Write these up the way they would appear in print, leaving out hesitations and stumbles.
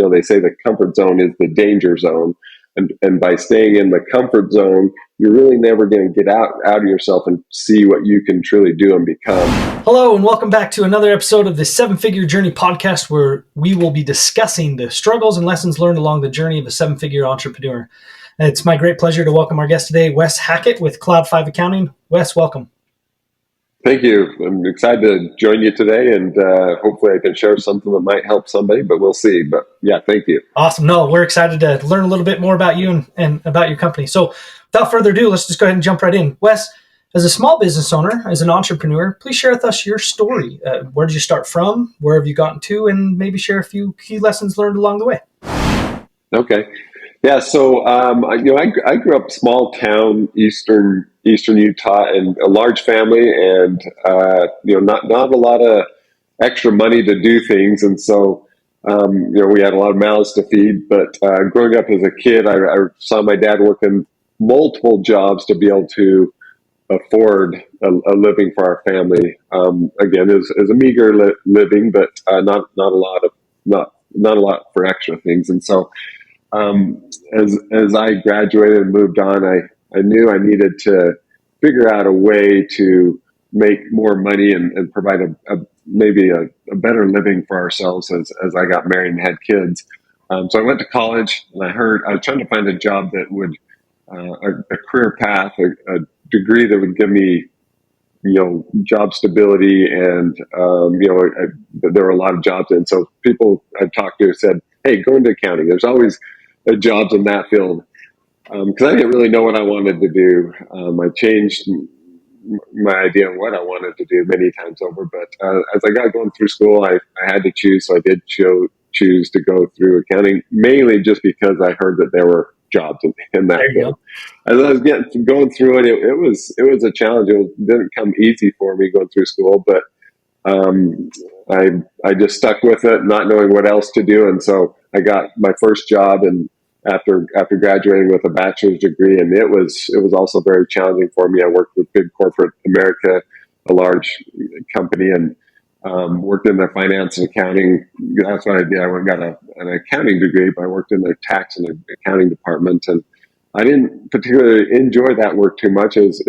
they say the comfort zone is the danger zone. And by staying in the comfort zone, you're really never going to get out of yourself and see what you can truly do and become. Hello, and welcome back to another episode of the 7-Figure Journey podcast, where we will be discussing the struggles and lessons learned along the journey of a 7-figure entrepreneur. And it's my great pleasure to welcome our guest today, Wes Hackett with Cloud 5 Accounting. Wes, welcome. Thank you. I'm excited to join you today, and hopefully I can share something that might help somebody, but we'll see. But yeah, thank you. Awesome. No, we're excited to learn a little bit more about you and about your company. So without further ado, let's just go ahead and jump right in. Wes, as a small business owner, as an entrepreneur, please share with us your story. Where did you start from? Where have you gotten to? And maybe share a few key lessons learned along the way. Okay. Yeah. So, I grew up small town, Eastern Utah, and a large family, and not a lot of extra money to do things, and so we had a lot of mouths to feed. But growing up as a kid, I saw my dad working multiple jobs to be able to afford a living for our family. Again, it was a meager living, but not a lot for extra things, and so. As I graduated and moved on, I knew I needed to figure out a way to make more money and provide maybe a better living for ourselves as I got married and had kids. So I went to college, and I was trying to find a job that would, a career path, a degree that would give me, job stability, and there were a lot of jobs, and so people I talked to said, "Hey, go into accounting. There's always jobs in that field," because I didn't really know what I wanted to do. I changed my idea of what I wanted to do many times over, but as I got going through school, I had to choose, so I did choose to go through accounting, mainly just because I heard that there were jobs in that field. As I was going through it, it was a challenge. It didn't come easy for me going through school, but I just stuck with it, not knowing what else to do, and so I got my first job, and after graduating with a bachelor's degree, and it was also very challenging for me. I worked with big corporate America, a large company, and worked in their finance and accounting. That's what I did. I went and got an accounting degree, but I worked in their tax and accounting department, and I didn't particularly enjoy that work too much. As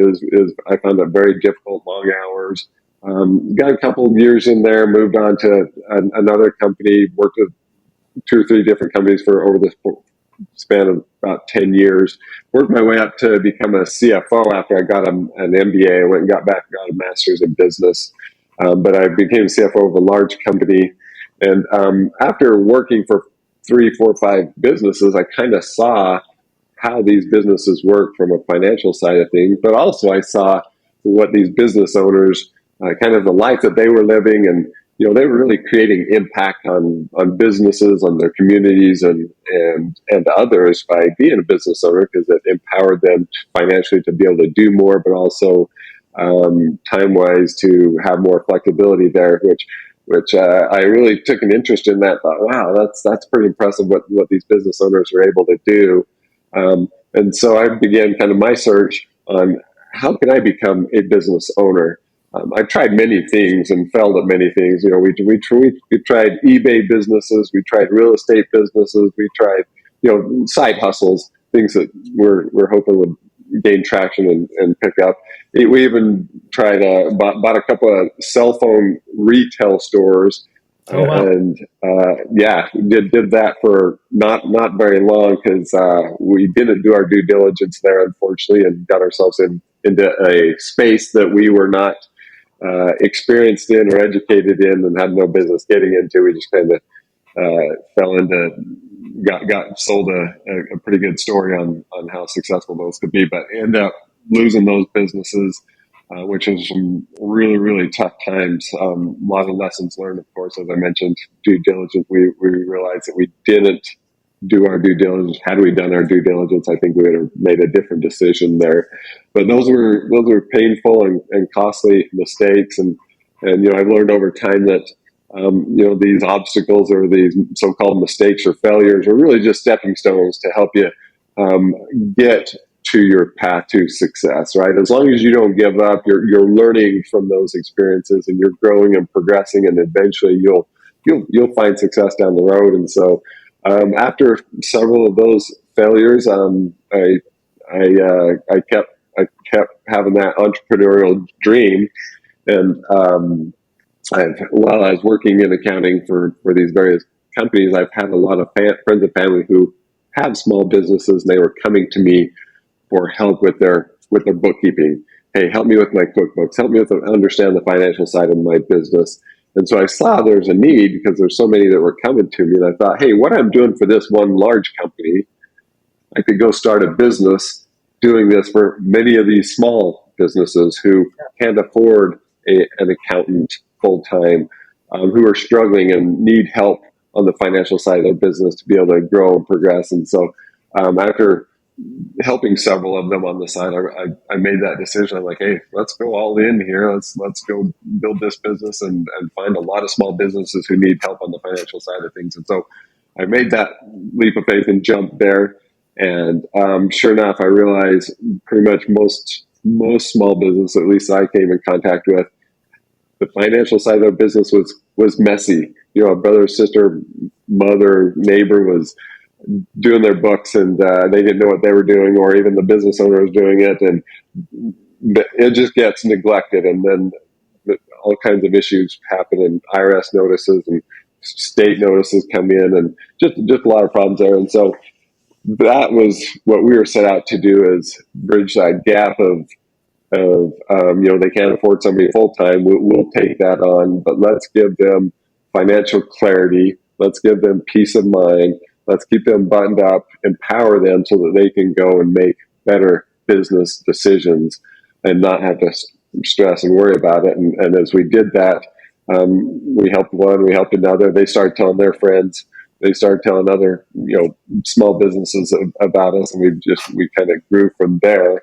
I found it very difficult, long hours. Got a couple of years in there, moved on to another company, worked with 2 or 3 different companies for over the span of about 10 years. Worked my way up to become a CFO after I got an MBA. I went and got a master's in business. But I became CFO of a large company. And after working for 3, 4, 5 businesses, I kind of saw how these businesses work from a financial side of things. But also I saw what these business owners, kind of the life that they were living, and they were really creating impact on businesses, on their communities, and others by being a business owner, because it empowered them financially to be able to do more, but also time-wise to have more flexibility there, which I really took an interest in that. Thought, wow, that's pretty impressive what these business owners are able to do. And so I began kind of my search on how can I become a business owner. I've tried many things and failed at many things. We tried eBay businesses, we tried real estate businesses, we tried, side hustles, things that we're hoping would gain traction and pick up. We even tried bought a couple of cell phone retail stores. Oh, wow. And did that for not very long, because we didn't do our due diligence there, unfortunately, and got ourselves into a space that we were not experienced in or educated in, and had no business getting into. We just kind of fell into, got sold a pretty good story on how successful those could be, but ended up losing those businesses, which was some really, really tough times. A lot of lessons learned, of course, as I mentioned, due diligence. We realized that we didn't do our due diligence. Had we done our due diligence, I think we would have made a different decision there. But those were painful and costly mistakes. And I've learned over time that these obstacles or these so-called mistakes or failures are really just stepping stones to help you get to your path to success, right? As long as you don't give up, you're learning from those experiences, and you're growing and progressing, and eventually you'll find success down the road. And so After several of those failures, I kept having that entrepreneurial dream, and while I was working in accounting for these various companies, I've had a lot of friends and family who have small businesses, and they were coming to me for help with their bookkeeping. Hey, help me with my QuickBooks. Help me with understand the financial side of my business. And so I saw there's a need because there's so many that were coming to me, and I thought, hey, what I'm doing for this one large company, I could go start a business doing this for many of these small businesses who can't afford an accountant full time, who are struggling and need help on the financial side of their business to be able to grow and progress. And so, after helping several of them on the side, I made that decision. I'm like, hey, let's go all in here. Let's go build this business and find a lot of small businesses who need help on the financial side of things. And so I made that leap of faith and jumped there. And sure enough, I realized pretty much most small business, at least I came in contact with, the financial side of their business was messy. You know, a brother, sister, mother, neighbor was doing their books, and they didn't know what they were doing, or even the business owner was doing it, and it just gets neglected, and then all kinds of issues happen, and IRS notices and state notices come in, and just a lot of problems there. And so that was what we were set out to do, is bridge that gap of they can't afford somebody full time. We'll take that on, but let's give them financial clarity. Let's give them peace of mind. Let's keep them buttoned up, empower them so that they can go and make better business decisions and not have to stress and worry about it. And as we did that, we helped one, we helped another. They started telling their friends. They started telling other, small businesses about us, and we kind of grew from there.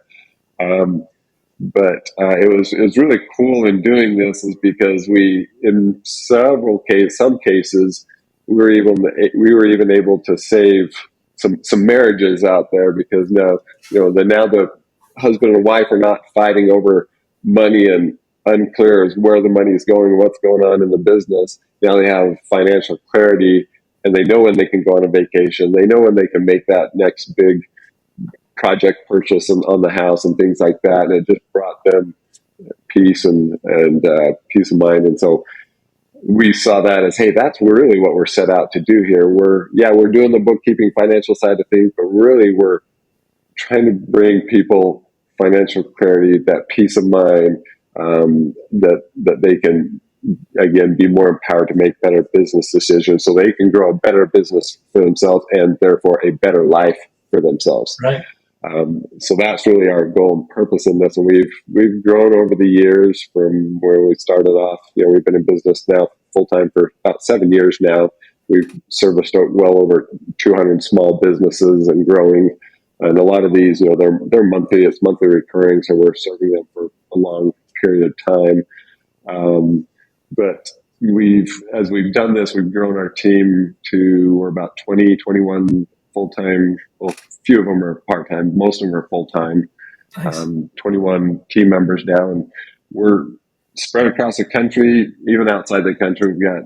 But it was really cool in doing this, is because in some cases, we were even able to save some marriages out there, because now the husband and wife are not fighting over money and unclear as where the money is going, what's going on in the business. Now they have financial clarity, and they know when they can go on a vacation. They know when they can make that next big project purchase on the house and things like that. And it just brought them peace and peace of mind. And so we saw that as, hey, that's really what we're set out to do here. We're doing the bookkeeping financial side of things, but really we're trying to bring people financial clarity, that peace of mind, that they can, again, be more empowered to make better business decisions, so they can grow a better business for themselves and therefore a better life for themselves. Right. So that's really our goal and purpose in this. And we've grown over the years from where we started off. We've been in business now full time for about 7 years now. We've serviced well over 200 small businesses and growing. And a lot of these, they're monthly. It's monthly recurring, so we're serving them for a long period of time. But as we've done this, we've grown our team to, we're about 20, 21 full-time. Well, a few of them are part-time. Most of them are full-time. Nice. 21 team members now, and we're spread across the country, even outside the country. We've got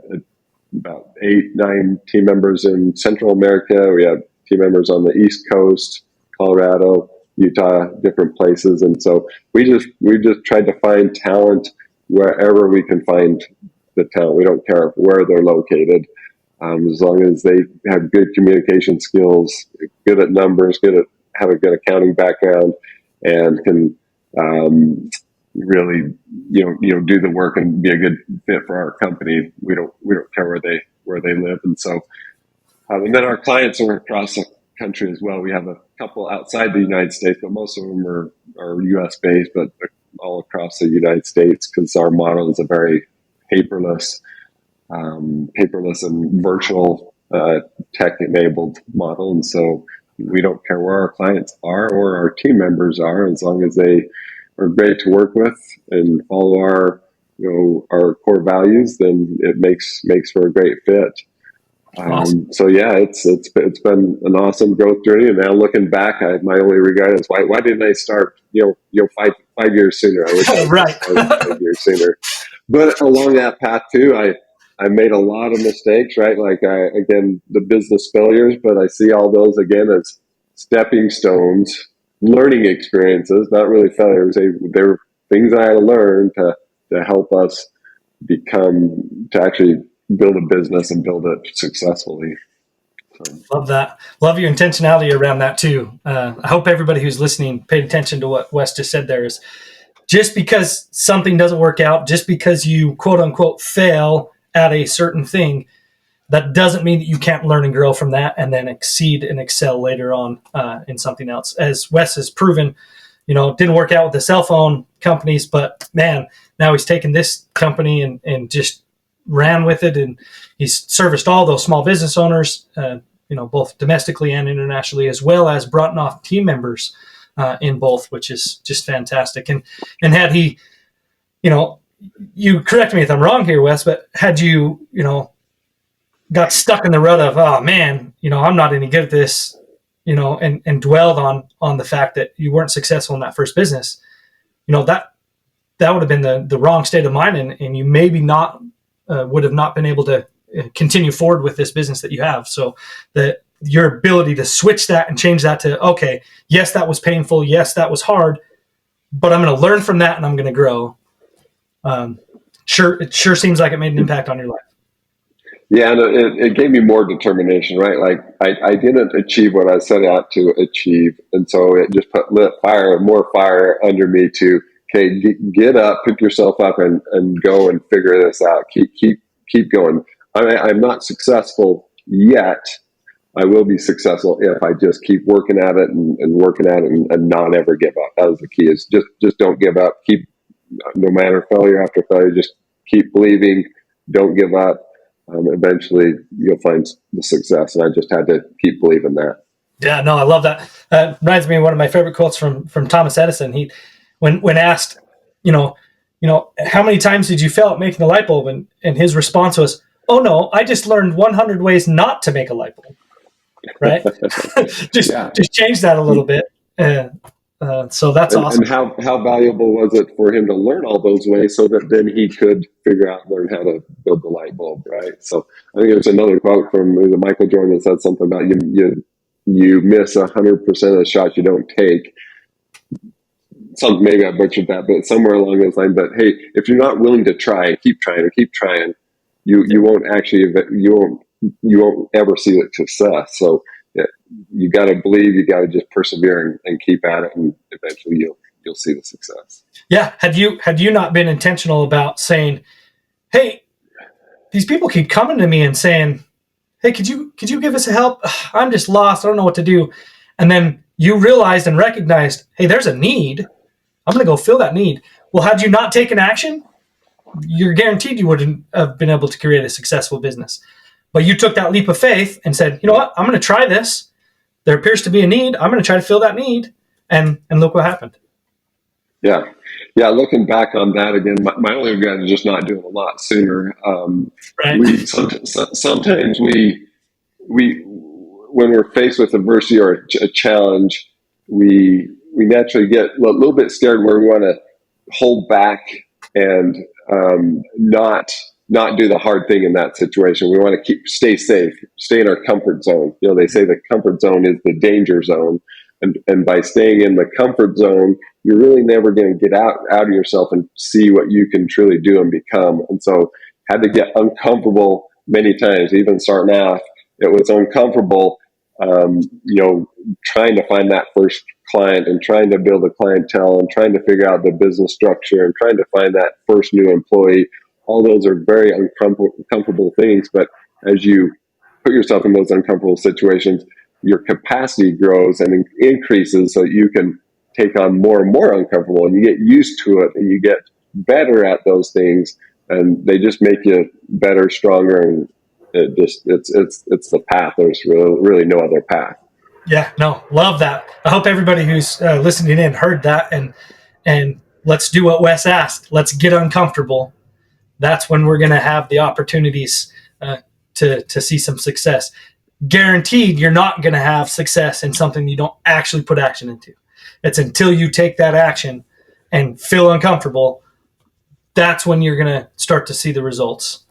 about 8, 9 team members in Central America. We have team members on the East Coast, Colorado, Utah, different places. And so we just tried to find talent wherever we can find the talent. We don't care where they're located. As long as they have good communication skills, good at numbers, have a good accounting background, and can really do the work and be a good fit for our company. We don't care where they live. And so and then our clients are across the country as well. We have a couple outside the United States, but most of them are U.S. based, but all across the United States, because our model is a very paperless and virtual tech-enabled model. And so we don't care where our clients are or our team members are, as long as they are great to work with and follow our core values, then it makes for a great fit. Awesome. So yeah, it's been an awesome growth journey. And now looking back, my only regret is why didn't I start 5 years sooner? I wish I Right. started 5 years sooner. But along that path too, I made a lot of mistakes, right? Again, the business failures, but I see all those again as stepping stones, learning experiences, not really failures. They were things I had to learn to help us to actually build a business and build it successfully. So. Love that. Love your intentionality around that too. I hope everybody who's listening paid attention to what Wes just said there. Is just because something doesn't work out, just because you quote unquote fail at a certain thing, that doesn't mean that you can't learn and grow from that and then exceed and excel later on in something else. As Wes has proven, it didn't work out with the cell phone companies, but man, now he's taken this company and just ran with it, and he's serviced all those small business owners, both domestically and internationally, as well as brought off team members in both, which is just fantastic. And had he, you correct me if I'm wrong here, Wes, but had you, got stuck in the rut of, oh man, I'm not any good at this, and dwelled on the fact that you weren't successful in that first business, that would have been the wrong state of mind, and you maybe not would have not been able to continue forward with this business that you have. So that your ability to switch that and change that to, okay, yes, that was painful. Yes, that was hard, but I'm going to learn from that and I'm going to grow. It sure seems like it made an impact on your life. Yeah, and it gave me more determination, right? Like I didn't achieve what I set out to achieve, and so it just lit more fire under me to, okay, get up, pick yourself up, and go and figure this out. Keep going. I'm not successful yet. I will be successful if I just keep working at it and working at it and not ever give up. That was the key. Is just don't give up. Keep, no matter failure after failure, just keep believing. Don't give up. Eventually you'll find the success. And I just had to keep believing that. Yeah, no, I love that. Reminds me of one of my favorite quotes from Thomas Edison. He, when asked, how many times did you fail at making the light bulb? And his response was, oh no, I just learned 100 ways not to make a light bulb. Right? just change that a little bit. So that's awesome. And how valuable was it for him to learn all those ways so that then he could learn how to build the light bulb, right? So I think there's another quote from Michael Jordan that said something about you miss 100% of the shots you don't take. Maybe I butchered that, but somewhere along those lines. But hey, if you're not willing to try, keep trying, you won't ever see the success. So you got to believe, you got to just persevere and keep at it, and eventually you'll see the success. Yeah. Had you not been intentional about saying, hey, these people keep coming to me and saying, hey, could you give us a help? I'm just lost. I don't know what to do. And then you realized and recognized, hey, there's a need. I'm going to go fill that need. Well, had you not taken action, you're guaranteed you wouldn't have been able to create a successful business. But you took that leap of faith and said, you know what? I'm going to try this. There appears to be a need. I'm going to try to fill that need. And look what happened. Yeah. Yeah. Looking back on that again, my only regret is just not doing a lot sooner. Right. Sometimes we, when we're faced with adversity or a challenge, we naturally get a little bit scared where we want to hold back and not do the hard thing in that situation. We want to stay safe, stay in our comfort zone. They say the comfort zone is the danger zone. And by staying in the comfort zone, you're really never going to get out of yourself and see what you can truly do and become. And so had to get uncomfortable many times, even starting off, it was uncomfortable, trying to find that first client and trying to build a clientele and trying to figure out the business structure and trying to find that first new employee. All those are very uncomfortable things, but as you put yourself in those uncomfortable situations, your capacity grows and increases so you can take on more and more uncomfortable, and you get used to it and you get better at those things, and they just make you better, stronger, and it's the path. There's really no other path. Yeah, no, love that. I hope everybody who's listening in heard that, and let's do what Wes asked. Let's get uncomfortable. That's when we're going to have the opportunities to see some success. Guaranteed, you're not going to have success in something you don't actually put action into. It's until you take that action and feel uncomfortable, that's when you're going to start to see the results.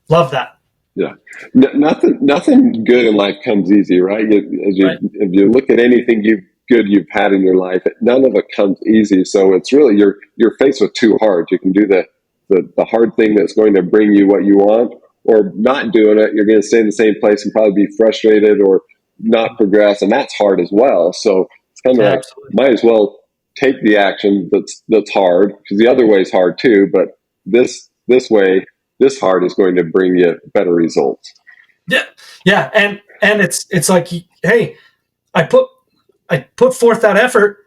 Love that. Yeah, nothing good in life comes easy, right? Right. If you look at anything you've had in your life, none of it comes easy. So it's really you're faced with two hards. You can do the hard thing that's going to bring you what you want, or not doing it. You're going to stay in the same place and probably be frustrated or not progress, and that's hard as well. So it's kind of Yeah, like absolutely. might as well take the action that's hard, because the other way is hard too. But this way, this hard is going to bring you better results. Yeah, yeah, and it's like, hey, I put I put forth that effort.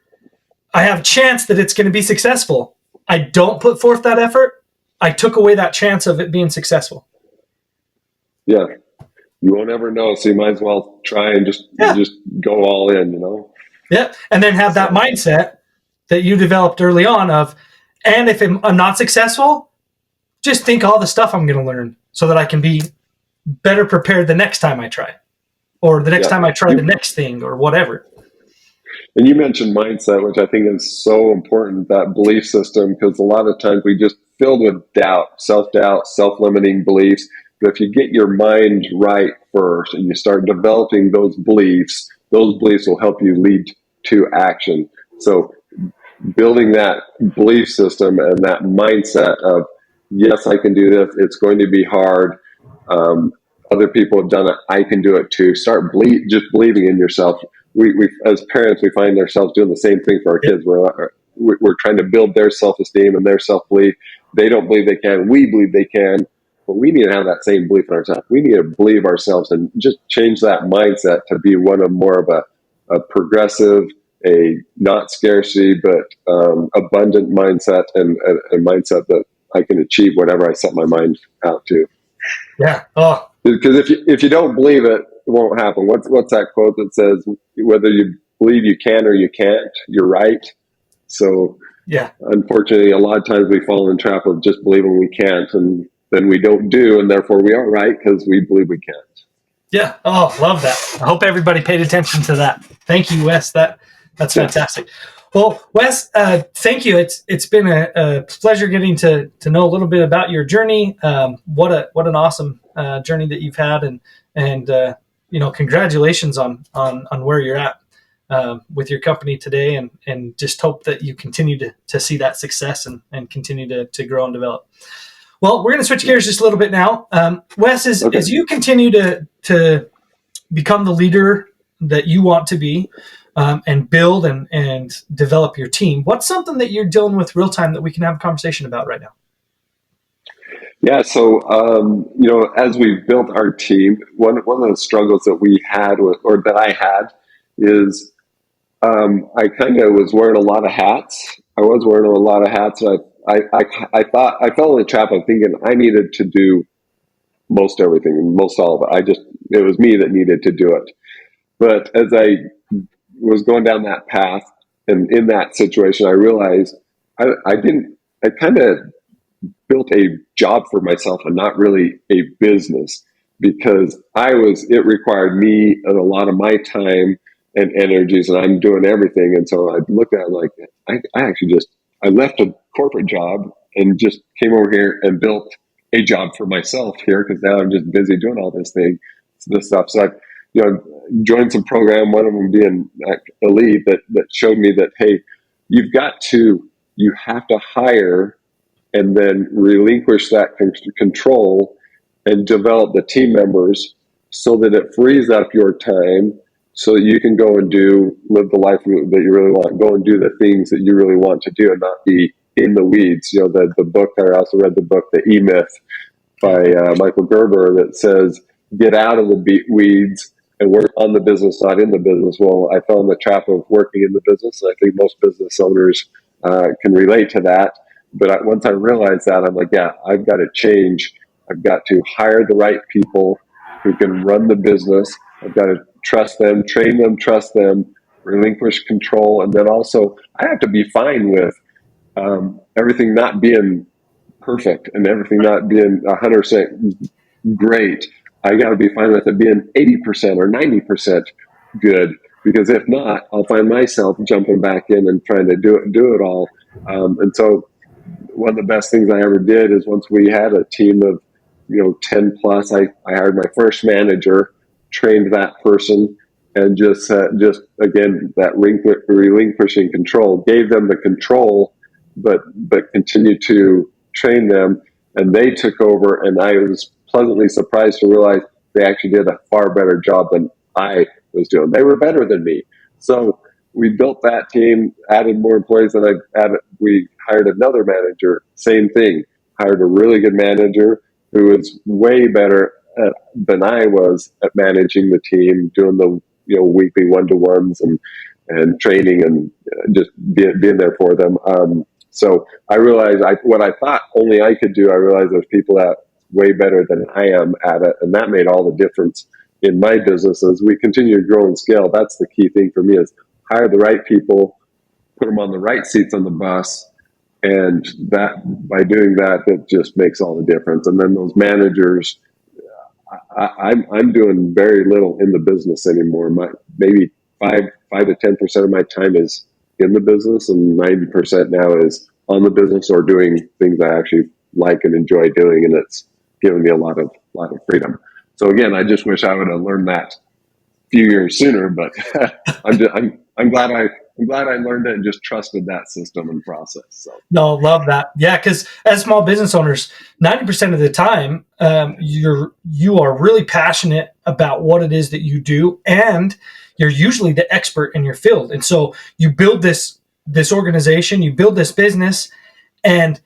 I have a chance that it's going to be successful. I don't put forth that effort. I took away that chance of it being successful. Yeah, you won't ever know, so you might as well try and Yeah, just go all in. You know. yeah, and then have that So mindset that you developed early on of, and if I'm not successful, just think all the stuff I'm going to learn so that I can be better prepared the next time I try, or the next yeah, time I try the you next thing, or whatever. and you mentioned mindset, which I think is so important. That belief system, because a lot of times we just filled with doubt, self-limiting beliefs. But if you get your mind right first and you start developing those beliefs will help you lead to action. So building that belief system and that mindset of, yes, I can do this. It's going to be hard. Um, Other people have done it. I can do it too. Just believing in yourself. We as parents, we find ourselves doing the same thing for our Yep. kids. We're trying to build their self-esteem and their self-belief. They don't believe they can. We believe they can. But we need to have that same belief in ourselves. We need to believe ourselves and just change that mindset to be one of more of a progressive, a not scarcity, but abundant mindset, and a mindset that I can achieve whatever I set my mind out to. Yeah. Oh, Because if you don't believe it, it won't happen. What's that quote that says, whether you believe you can or you can't, you're right. So yeah. unfortunately, a lot of times we fall in the trap of just believing we can't, and then we don't do, and therefore we are right because we believe we can't. Yeah. Oh, love that. I hope everybody paid attention to that. Thank you, Wes. That's Yeah, fantastic. Well, Wes, thank you. It's been a pleasure getting to know a little bit about your journey. What an awesome journey that you've had, and congratulations on where you're at with your company today, and just hope that you continue to see that success and continue to grow and develop. Well, we're going to switch yeah. gears just a little bit now. Wes, Okay. as you continue to become the leader that you want to be, and build and develop your team, what's something that you're dealing with real time that we can have a conversation about right now? Yeah, so as we built our team, one of the struggles that we had, or that I had, is I kind of was wearing a lot of hats. I was wearing a lot of hats. And I thought I fell in the trap of thinking I needed to do most everything, most all of it. It was me that needed to do it. But as I was going down that path, and in that situation, I realized I didn't. I kind of built a job for myself and not really a business, because it required me and a lot of my time and energies, and I'm doing everything. And so I looked at it like, I actually I left a corporate job and just came over here and built a job for myself here, because now I'm just busy doing all this stuff. So I, joined some program, one of them being Elite, that showed me that, hey, you have to hire and then relinquish that control and develop the team members so that it frees up your time so that you can go and live the life that you really want, go and do the things that you really want to do and not be in the weeds. The book, I also read the book, The E-Myth by Michael Gerber, that says, get out of the weeds and work on the business, not in the business. Well, I fell in the trap of working in the business. And I think most business owners can relate to that. But once I realized that, I'm like, yeah, I've got to change. I've got to hire the right people who can run the business. I've got to trust them, train them, trust them, relinquish control. And then also, I have to be fine with everything not being perfect and everything not being 100% great. I got to be fine with it being 80% or 90% good, because if not, I'll find myself jumping back in and trying to do it all. And so one of the best things I ever did is, once we had a team of 10 plus, I hired my first manager, trained that person, and just again, that relinquishing control, gave them the control, but continued to train them, and they took over. And I was pleasantly surprised to realize they actually did a far better job than I was doing. They were better than me. So we built that team, added more employees, and we hired another manager. Same thing. Hired a really good manager who was way better than I was at managing the team, doing the weekly one-to-ones and training and just being there for them. So I realized what I thought only I could do. I realized there's people that way better than I am at it, and that made all the difference in my business as we continue to grow and scale. That's the key thing for me: is hire the right people, put them on the right seats on the bus, and that by doing that, it just makes all the difference. And then those managers, I'm doing very little in the business anymore. Maybe 5 to 10% of my time is in the business, and 90% now is on the business or doing things I actually like and enjoy doing, and it's given me a lot of freedom. So again, I just wish I would have learned that a few years sooner, but I'm glad I learned it and just trusted that system and process. So No, love that. Yeah, because as small business owners, 90% of the time, you are really passionate about what it is that you do, and you're usually the expert in your field. And so you build this organization, you build this business, and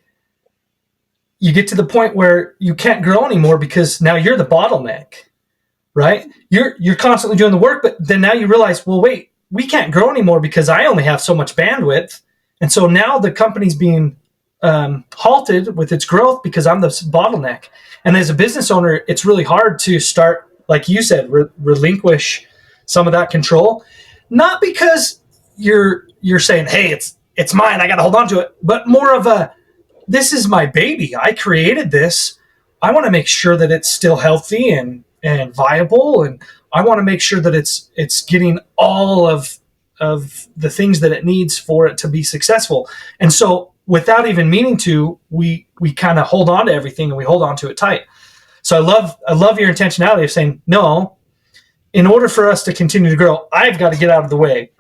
you get to the point where you can't grow anymore because now you're the bottleneck, right? You're constantly doing the work, but then now you realize, well, wait, we can't grow anymore because I only have so much bandwidth. And so now the company's being halted with its growth because I'm the bottleneck. And as a business owner, it's really hard to start, like you said, relinquish some of that control. Not because you're saying, hey, it's mine, I got to hold on to it, but more of this is my baby. I created this. I want to make sure that it's still healthy and viable, and I want to make sure that it's getting all of the things that it needs for it to be successful. And so without even meaning to, we kind of hold on to everything and we hold on to it tight. So I love your intentionality of saying, no, in order for us to continue to grow, I've got to get out of the way.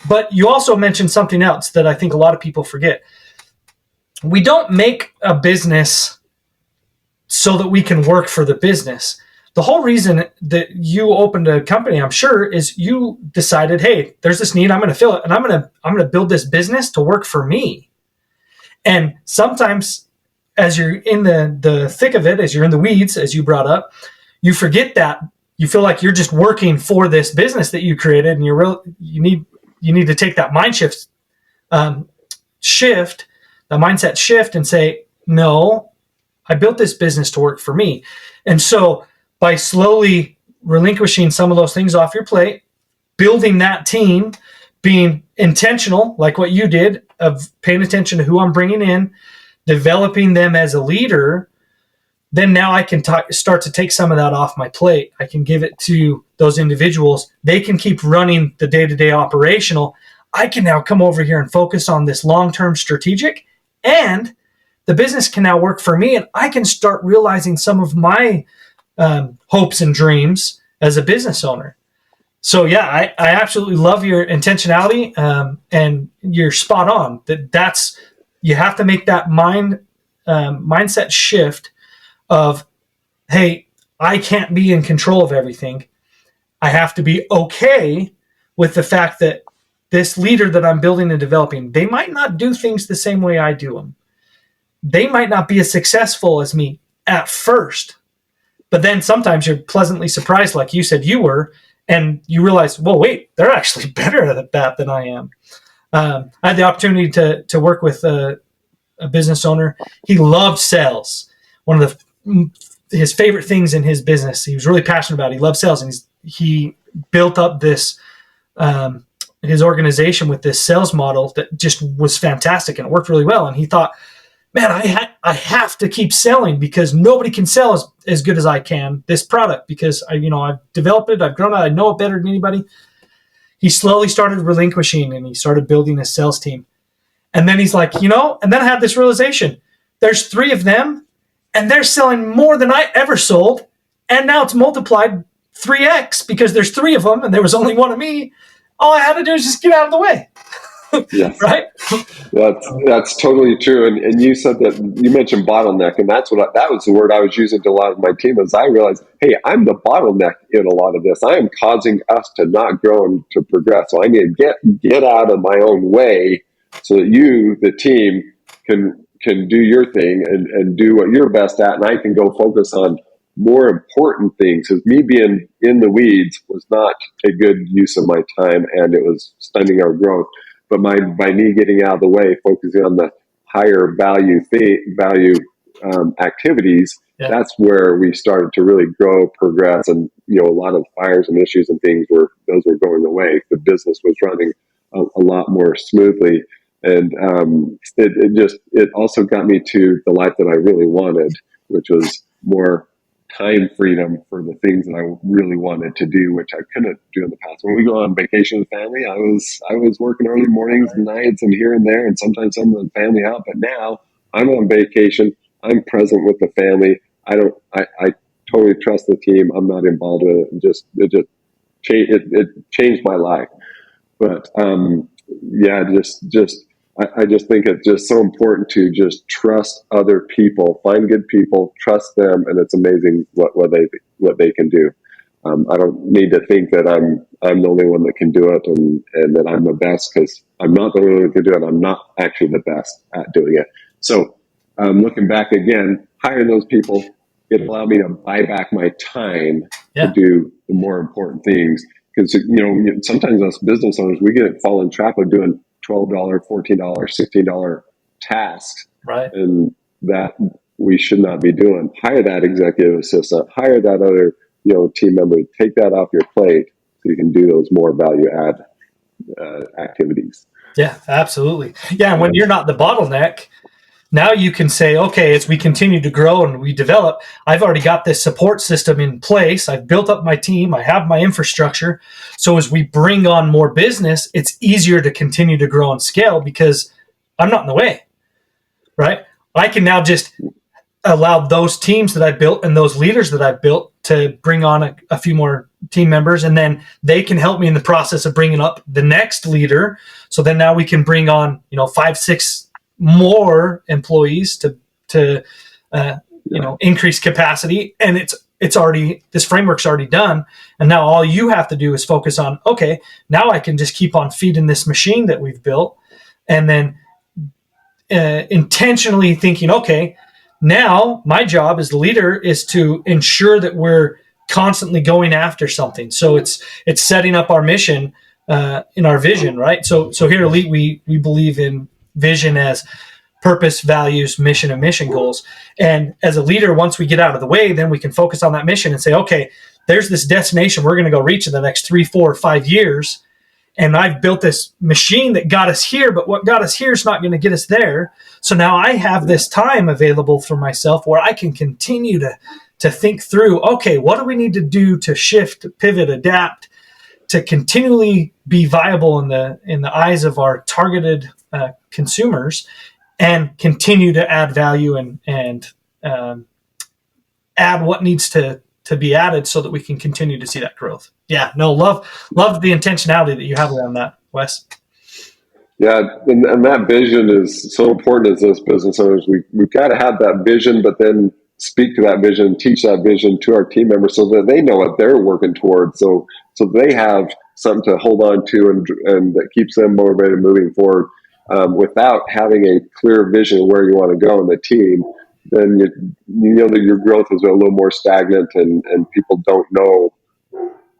But you also mentioned something else that I think a lot of people forget. We don't make a business so that we can work for the business. The whole reason that you opened a company, I'm sure, is you decided, hey, there's this need, I'm going to fill it, and I'm going to build this business to work for me. And sometimes as you're in the thick of it, as you're in the weeds, as you brought up, you forget that. You feel like you're just working for this business that you created, and you need to take that mindset shift and say, no, I built this business to work for me. And so by slowly relinquishing some of those things off your plate, building that team, being intentional, like what you did, of paying attention to who I'm bringing in, developing them as a leader, then now I can start to take some of that off my plate. I can give it to those individuals. They can keep running the day-to-day operational. I can now come over here and focus on this long-term strategic, and the business can now work for me, and I can start realizing some of my hopes and dreams as a business owner. So yeah, I absolutely love your intentionality, and you're spot on. That's you have to make that mindset shift of, hey, I can't be in control of everything. I have to be okay with the fact that this leader that I'm building and developing, they might not do things the same way I do them. They might not be as successful as me at first, but then sometimes you're pleasantly surprised, like you said you were, and you realize, well, wait, they're actually better at that than I am. I had the opportunity to work with a business owner. He loved sales. One of his favorite things in his business, he was really passionate about it. He loved sales, and he built up this his organization with this sales model that just was fantastic, and it worked really well. And he thought, man, I have to keep selling because nobody can sell as good as I can this product, because I've developed it, I've grown it, I know it better than anybody. He slowly started relinquishing, and he started building a sales team. And then he's like, and then I had this realization. There's 3 of them, and they're selling more than I ever sold. And now it's multiplied 3x because there's three of them and there was only one of me. All I had to do is just get out of the way. Yes. Right? That's totally true. And you said that you mentioned bottleneck, and that was the word I was using to a lot of my team. As I realized, hey, I'm the bottleneck in a lot of this. I am causing us to not grow and to progress. So I need to get out of my own way so that you, the team, can do your thing and do what you're best at, and I can go focus on more important things. Because me being in the weeds was not a good use of my time, and it was stunning our growth. But by me getting out of the way, focusing on the higher value activities, that's where we started to really grow, progress, and a lot of fires and issues and things were going away. The business was running a lot more smoothly, and it also got me to the life that I really wanted, which was more time freedom for the things that I really wanted to do, which I couldn't do in the past. When we go on vacation with family, I was working early mornings and nights and here and there, and sometimes some of the family out. But now I'm on vacation. I'm present with the family. I totally trust the team. I'm not involved with it. It changed my life. But I just think it's just so important to just trust other people, find good people, trust them, and it's amazing what they can do. I don't need to think that I'm the only one that can do it and that I'm the best, because I'm not the only one that can do it. I'm not actually the best at doing it. So looking back again, hiring those people, it allowed me to buy back my time to do the more important things. Because sometimes us business owners, we fall in trap of doing $12, $14, $16 tasks, right? And that we should not be doing. Hire that executive assistant, hire that other team member, take that off your plate so you can do those more value add activities. Yeah, absolutely. Yeah, and when you're not the bottleneck, now you can say, okay, as we continue to grow and we develop, I've already got this support system in place. I've built up my team. I have my infrastructure. So as we bring on more business, it's easier to continue to grow and scale because I'm not in the way, right? I can now just allow those teams that I built and those leaders that I built to bring on a few more team members, and then they can help me in the process of bringing up the next leader. So then now we can bring on 5, 6 more employees to increase capacity, and it's already, this framework's already done, and now all you have to do is focus on, okay, now I can just keep on feeding this machine that we've built, and then intentionally thinking, okay, now my job as the leader is to ensure that we're constantly going after something. So it's setting up our mission in our vision, right? So here at Elite, we believe in vision as purpose, values, mission, and mission goals. And as a leader, once we get out of the way, then we can focus on that mission and say, okay, there's this destination we're going to go reach in the next 3, 4, 5 years. And I've built this machine that got us here, but what got us here is not going to get us there. So now I have this time available for myself where I can continue to think through, okay, what do we need to do to shift, pivot, adapt, to continually be viable in the eyes of our targeted consumers, and continue to add value and add what needs to be added so that we can continue to see that growth. Yeah, no, love the intentionality that you have around that, Wes. Yeah, and that vision is so important as those business owners. We've got to have that vision, but then speak to that vision, teach that vision to our team members so that they know what they're working towards. So they have something to hold on to and that keeps them motivated moving forward. Without having a clear vision of where you want to go in the team, then you know that your growth is a little more stagnant, and people don't know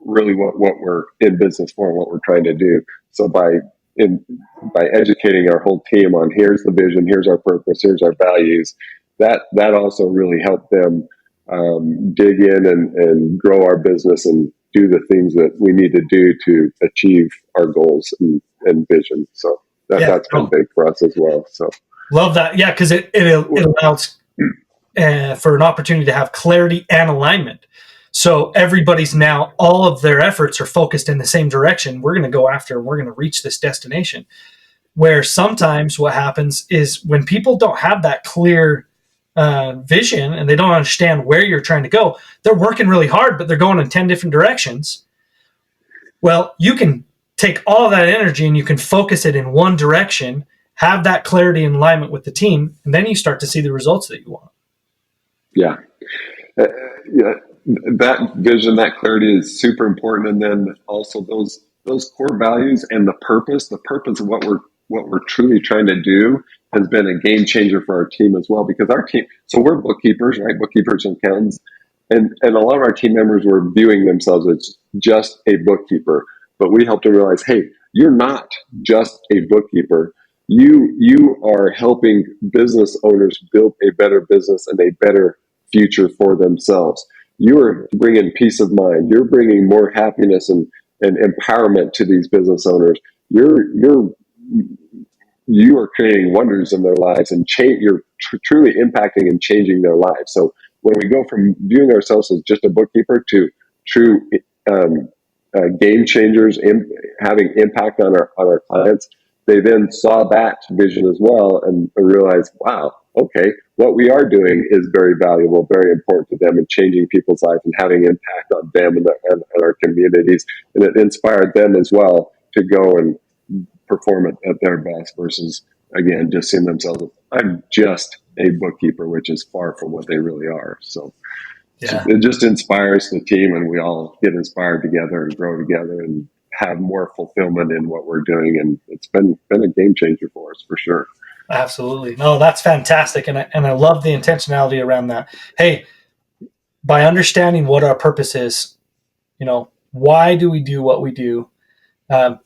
really what we're in business for and what we're trying to do. So by educating our whole team on here's the vision, here's our purpose, here's our values, that also really helped them dig in and grow our business and do the things that we need to do to achieve our goals and vision. So that's been big for us as well. So love that. Yeah, because it allows for an opportunity to have clarity and alignment. So everybody's now, all of their efforts are focused in the same direction. We're going to go after, we're going to reach this destination. Where sometimes what happens is when people don't have that clear vision and they don't understand where you're trying to go, they're working really hard, but they're going in 10 different directions. Well, you can take all that energy and you can focus it in one direction, have that clarity and alignment with the team, and then you start to see the results that you want. Yeah. Uh, yeah. That vision, that clarity is super important. And then also those core values and the purpose of what we're truly trying to do has been a game changer for our team as well, because our team, so we're bookkeepers, right? Bookkeepers and accountants. And a lot of our team members were viewing themselves as just a bookkeeper, but we helped them realize, hey, you're not just a bookkeeper. You are helping business owners build a better business and a better future for themselves. You're bringing peace of mind. You're bringing more happiness and empowerment to these business owners. You are creating wonders in their lives and you're truly impacting and changing their lives. So when we go from viewing ourselves as just a bookkeeper to true game changers, having impact on our clients, they then saw that vision as well and realized, wow, okay, what we are doing is very valuable, very important to them, and changing people's lives and having impact on them and our communities. And it inspired them as well to go and perform at their best versus, again, just seeing themselves as, I'm just a bookkeeper, which is far from what they really are. So Yeah, it just inspires the team, and we all get inspired together and grow together and have more fulfillment in what we're doing. And it's been a game changer for us for sure. absolutely. No, that's fantastic. And I love the intentionality around that. Hey, by understanding what our purpose is, why do we do what we do? Um,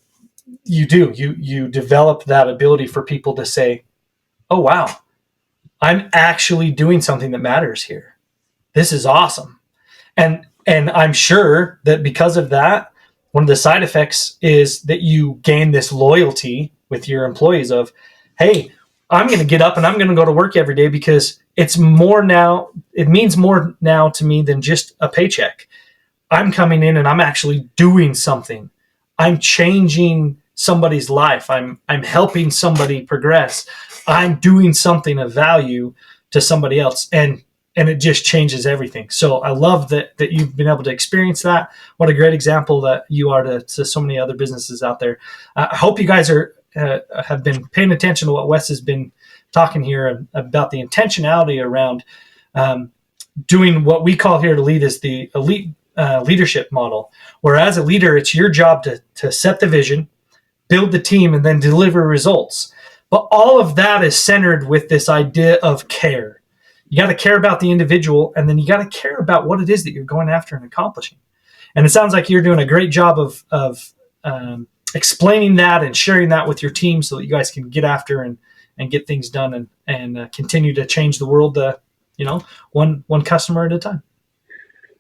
you develop that ability for people to say, oh, wow, I'm actually doing something that matters here. This is awesome. And I'm sure that because of that, one of the side effects is that you gain this loyalty with your employees of, hey, I'm going to get up and I'm going to go to work every day because it's more now, it means more now to me than just a paycheck. I'm coming in and I'm actually doing something. I'm changing somebody's life. I'm helping somebody progress. I'm doing something of value to somebody else. And it just changes everything. So I love that you've been able to experience that. What a great example that you are to so many other businesses out there. I hope you guys have been paying attention to what Wes has been talking here about the intentionality around doing what we call here to lead is the elite leadership model, where as a leader, it's your job to set the vision, build the team, and then deliver results. But all of that is centered with this idea of care. You got to care about the individual, and then you got to care about what it is that you're going after and accomplishing. And it sounds like you're doing a great job of explaining that and sharing that with your team so that you guys can get after and get things done and continue to change the world, one customer at a time.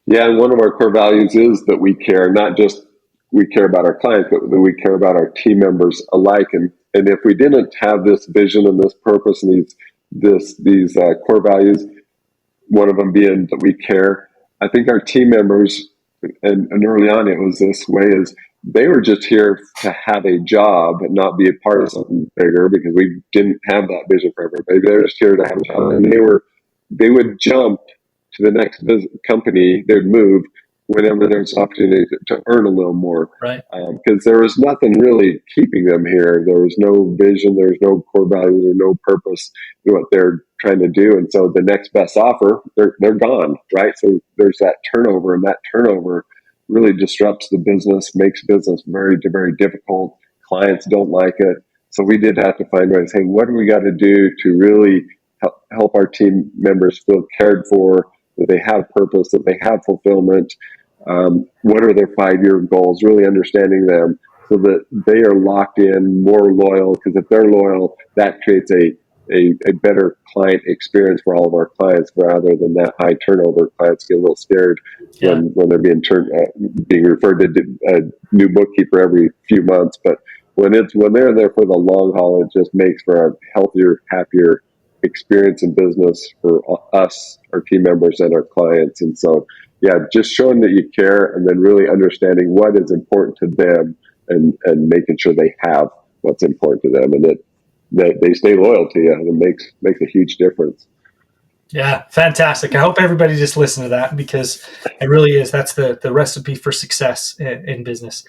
Yeah, and one of our core values is that we care, not just we care about our clients, but that we care about our team members alike. And if we didn't have this vision and this purpose and these core values, one of them being that we care, I think our team members, and early on it was this way, is they were just here to have a job and not be a part of something bigger, because we didn't have that vision for everybody. They were just here to have a job, and they would jump to the next company. They would move whenever there was an opportunity to earn a little more, Right. because there was nothing really keeping them here. There was no vision, there was no core values, or no purpose in what they're trying to do. And so the next best offer, they're gone, right? So there's that turnover, and that turnover really disrupts the business, makes business very, very difficult. Clients don't like it. So we did have to find ways, hey, what do we got to do to really help our team members feel cared for, that they have purpose, that they have fulfillment? What are their 5-year goals? Really understanding them so that they are locked in, more loyal, because if they're loyal, that creates a better client experience for all of our clients, rather than that high turnover. Clients get a little scared Yeah. when they're being referred to a new bookkeeper every few months. But when they're there for the long haul, it just makes for a healthier, happier experience in business for us, our team members, and our clients. And so, yeah, just showing that you care, and then really understanding what is important to them, and making sure they have what's important to them, and that they stay loyal to you, and it makes a huge difference. Yeah, fantastic. I hope everybody just listened to that because it really is. That's the recipe for success in business.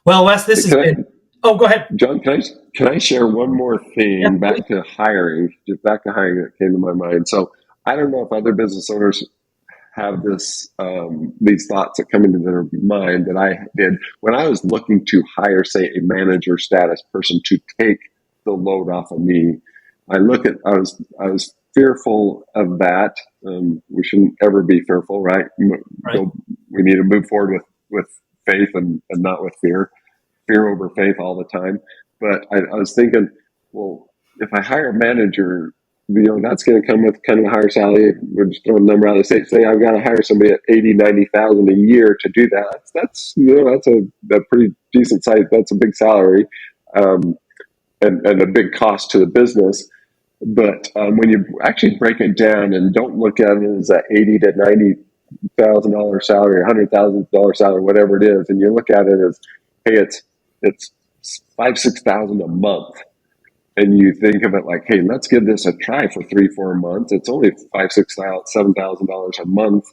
Well, Wes, this has Can been. I, Oh, go ahead. John, can I share one more Yeah, thing please. back to hiring? Just back to hiring that came to my mind. So I don't know if other business owners have these thoughts that come into their mind that I did when I was looking to hire, say, a manager status person to take the load off of me. I was fearful of that. We shouldn't ever be fearful, right? Right. We need to move forward with faith and not with fear over faith all the time. But I was thinking, well, if I hire a manager, that's going to come with kind of a higher salary. We're just throwing a number out. Say I've got to hire somebody at 80, 90,000 a year to do that. That's a pretty decent size. That's a big salary, um, and a big cost to the business. But when you actually break it down and don't look at it as that 80 to 90 thousand dollar salary, $100,000 salary, whatever it is, and you look at it as, hey, it's 5, 6 thousand a month, and you think of it like, hey, let's give this a try for 3, 4 months. It's only 5, 6, 7 thousand dollars a month,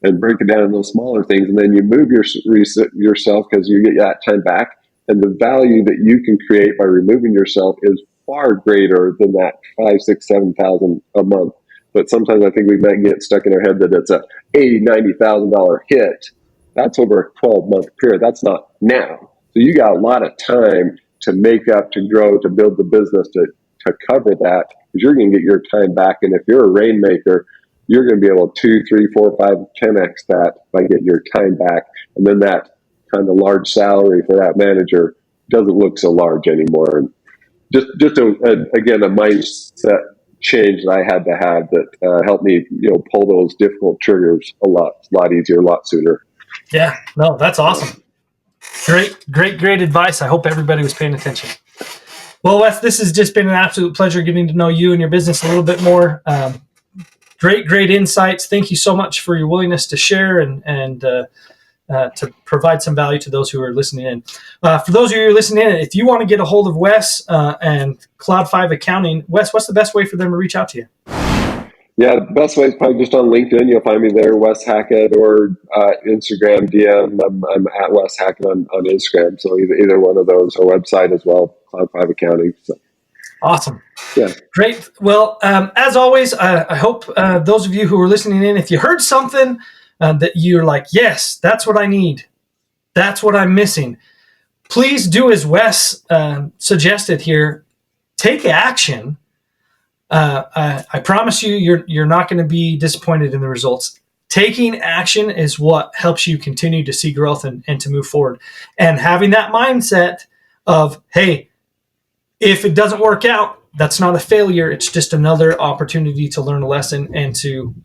and break it down in those smaller things, and then you move yourself because you get that time back, and the value that you can create by removing yourself is far greater than that 5, 6, 7 thousand a month. But sometimes I think we might get stuck in our head that it's a 80, 90 thousand dollar hit. That's over a 12-month period. That's not now. So you got a lot of time to make up, to grow, to build the business, to cover that, because you're going to get your time back. And if you're a rainmaker, you're going to be able to 2, 3, 4, 5, 10x that by getting your time back. And then that kind of large salary for that manager doesn't look so large anymore. And again, a mindset change that I had to have that helped me, pull those difficult triggers a lot easier, a lot sooner. Yeah. No, that's awesome. Great advice. I hope everybody was paying attention. Well, Wes, this has just been an absolute pleasure getting to know you and your business a little bit more. Great insights. Thank you so much for your willingness to share and to provide some value to those who are listening in. For those of you who are listening in, if you want to get a hold of Wes and Cloud 5 Accounting, Wes, what's the best way for them to reach out to you? Yeah, the best way is probably just on LinkedIn. You'll find me there, Wes Hackett, or Instagram DM. I'm at Wes Hackett on Instagram. So either one of those, or website as well, Cloud 5 Accounting. So, awesome. yeah. Great. Well, as always, I hope those of you who are listening in, if you heard something that you're like, yes, that's what I need, that's what I'm missing, please do as Wes suggested here. Take action. I promise you, you're not going to be disappointed in the results. Taking action is what helps you continue to see growth and to move forward. And having that mindset of, hey, if it doesn't work out, that's not a failure. It's just another opportunity to learn a lesson and to,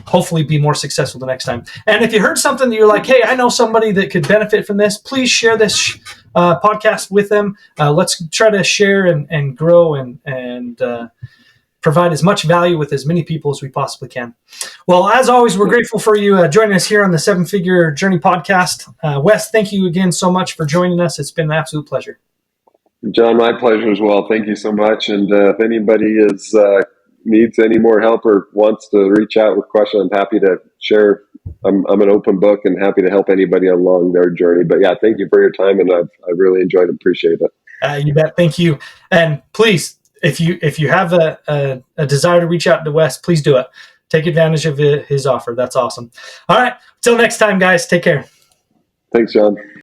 hopefully be more successful the next time. And if you heard something that you're like, hey, I know somebody that could benefit from this, please share this podcast with them. Let's try to share and grow and provide as much value with as many people as we possibly can. Well, as always, we're grateful for you joining us here on the 7-Figure Journey podcast. Wes, thank you again so much for joining us. It's been an absolute pleasure. John, my pleasure as well. Thank you so much. And if anybody needs any more help or wants to reach out with questions, I'm happy to share. I'm an open book and happy to help anybody along their journey. But yeah, thank you for your time, and I've really enjoyed it. Appreciate it. You bet. Thank you. And please, if you have a desire to reach out to Wes, please do it. Take advantage of his offer. That's awesome. All right. Until next time, guys. Take care. Thanks, John.